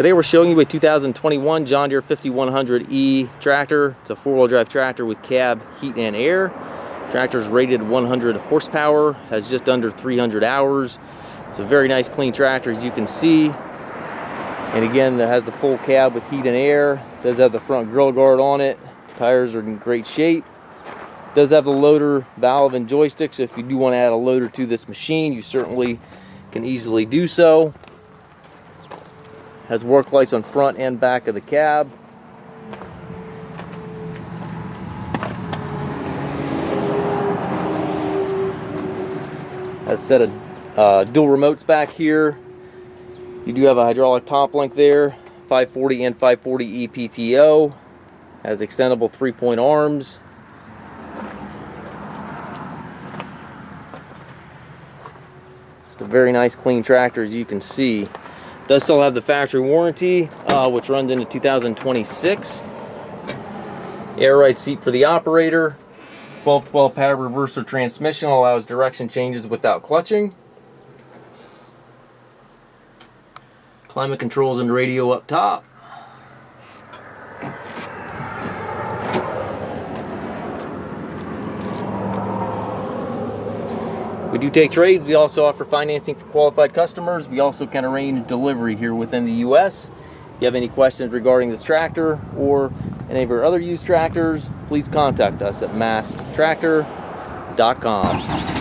Today we're showing you a 2021 John Deere 5100E tractor. It's a four-wheel drive tractor with cab, heat, and air. Tractor's rated 100 horsepower, has just under 300 hours. It's a very nice clean tractor, as you can see. And again, it has the full cab with heat and air. It does have the front grill guard on it. Tires are in great shape. It does have the loader valve and joystick, so if you do want to add a loader to this machine, you certainly can easily do so. Has work lights on front and back of the cab. Has a set of dual remotes back here. You do have a hydraulic top link there, 540 and 540E PTO. Has extendable 3-point arms. Just a very nice clean tractor, as you can see. Does still have the factory warranty, which runs into 2026. Air ride seat for the operator. 12 power reverser transmission allows direction changes without clutching. Climate controls and radio up top. We do take trades. We also offer financing for qualified customers. We also can arrange delivery here within the U.S. If you have any questions regarding this tractor or any of our other used tractors, please contact us at masttractor.com.